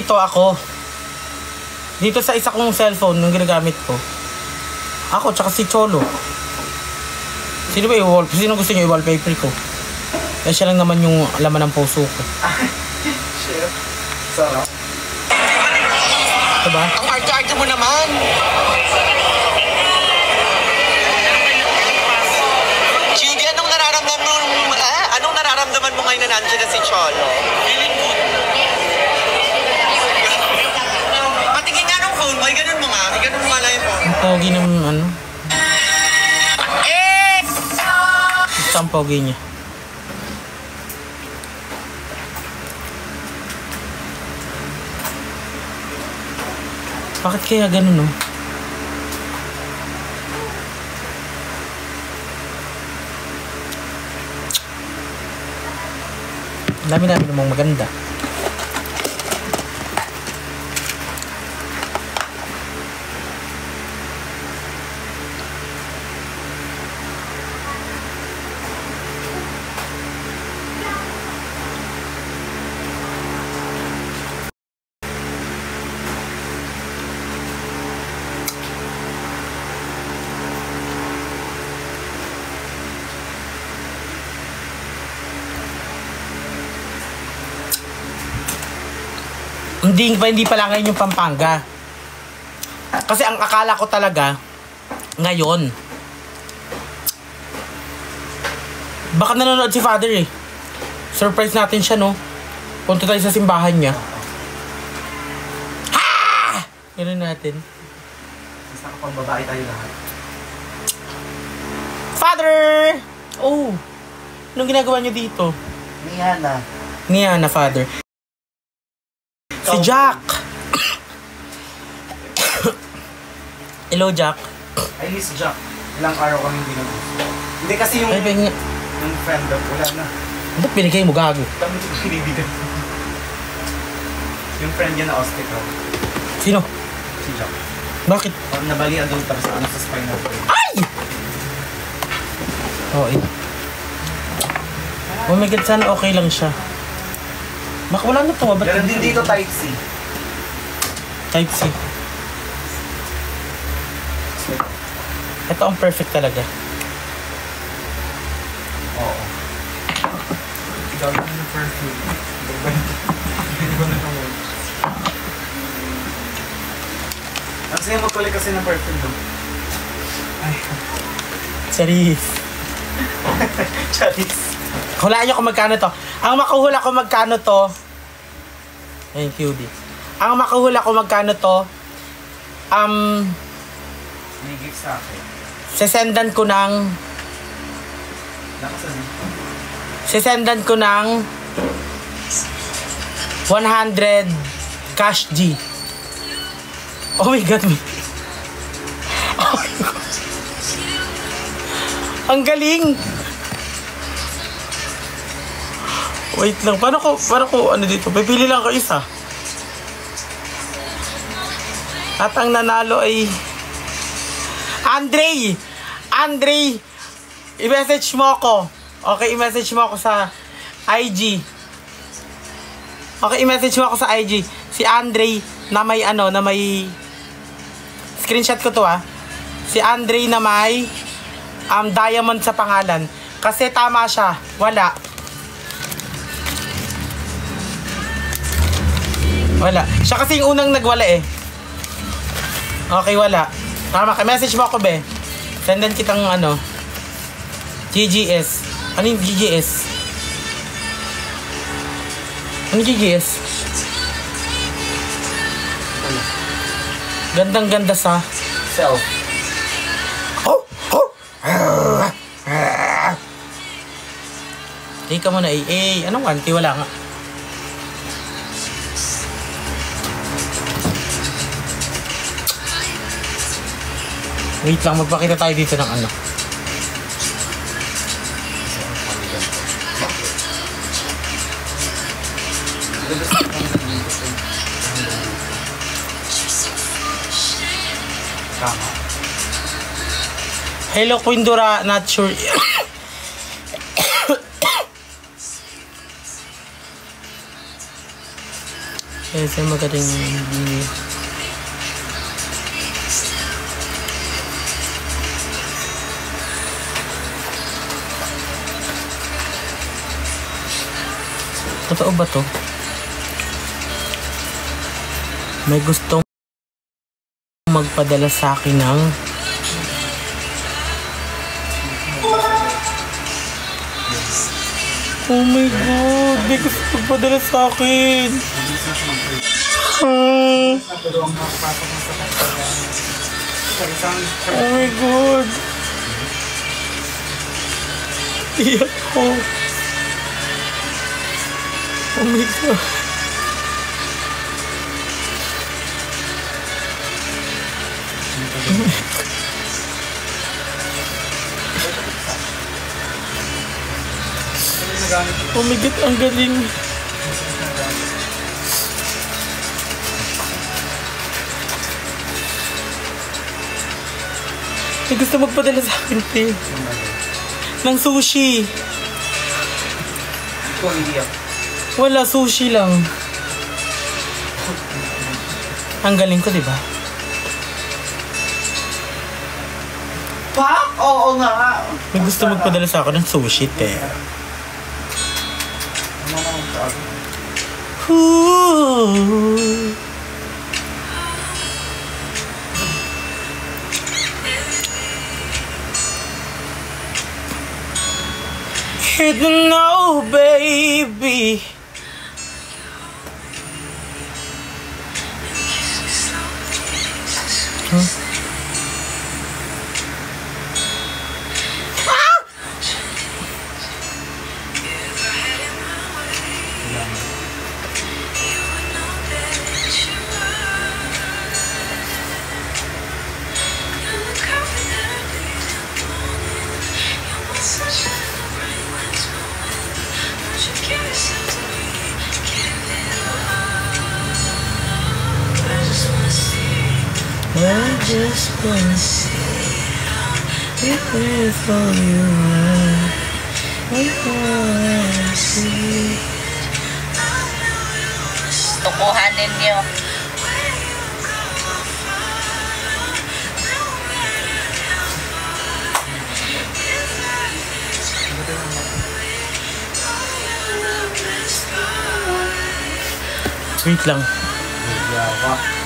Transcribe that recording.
dito ako. Dito sa isa kong cellphone nung ginagamit ko. Ako, tsaka si Cholo. Sino ba i-wall? Sino gusto niyo i-wallpaper ko? Eh, siya lang naman yung laman ng puso ko. Shit. Sarap. Diba? Ang arte-arte mo naman. Chidi, anong nararamdaman mo ngayon na nandiyan na si Cholo? Feeling good. Patingin nga ng phone mo, ganun mo nga. Ganun mo nga lang yung phone. Ang pogi ng ano? Basta ang pogi niya. Bakit kaya ganun, no? Dami-dami namang maganda. Hindi pala ngayon yung Pampanga. Kasi ang akala ko talaga ngayon. Baka nanonood si Father eh. Surprise natin siya, no? Punta tayo sa simbahan niya. Ha! Ganun natin. Basta kapag babae tayo lahat. Father! Oh! Anong ginagawa niyo dito? Niana, Father. Si Jack! Hello, Jack. I miss Jack. Ilang araw kami hindi nag-gusto. Hindi kasi yung friend up, wala na. Ba't binigay mo, gago? Kami ito pinibigan. Yung friend niya na hospital. Sino? Si Jack. Bakit? Nabalian doon tapos ano sa spinal cord. Ay! Oh, eh. Oh my God, sana okay lang siya. Baka wala na to, ba't? Meron din dito type C. Type C. Ito ang perfect talaga. Oo. Ikaw lang yung perfect. Hindi ko na naman. Ang sige magkulik kasi ng perfect doon. Ay. Charis. Charis. Hulaan nyo kung magkano to. Ang makuhula kung magkano to. Thank you, Di. Ang makuhula kung magkano to. May gift sa akin. Sesendan ko ng... Nakasan. Sesendan ko ng 100 cash G. Oh my God. Oh my God. Ang galing. Wait lang. Paano ko ano dito? Pipili lang ko isa. At ang nanalo ay... Andre! I-message mo ako. Okay, i-message mo ako sa IG. Okay, i-message mo ako sa IG. Si Andre na may na may... Screenshot ko to Si Andre na may diamond sa pangalan. Kasi tama siya. Wala. Siya kasi yung unang nagwala eh. Okay, wala. Tama ka. Message mo ako, be. Sendan kitang GGS. Ano yung GGS? Ano GGS? Gandang-ganda sa... Self. Hindi ka muna anong wanti? Wala nga. Wait lang, magpakita tayo dito ng ano. Hello, Queen Dora, not sure. Kasi magaling hindi. Totoo ba to? May gustong magpadala sa akin ng oh my God, may gusto magpadala sa akin. Pero ang makapasok mo sa isang Oh my God. Iyak ko. Oh my God. Oh my God, ang galing. May gusto magpadala sa akin, te. Ng sushi. Ikaw hindi ako. Wala, sushi lang. Ang galing ko, diba? Pak! Oo nga! May gusto magpadala sa akin ng sushi, te. Ano nga ang sabi? Ooh. Hit no, baby. Huh? I just wanna see if it's all you want. I wanna see. Tukuhanin niyo. Wait lang. Yawa.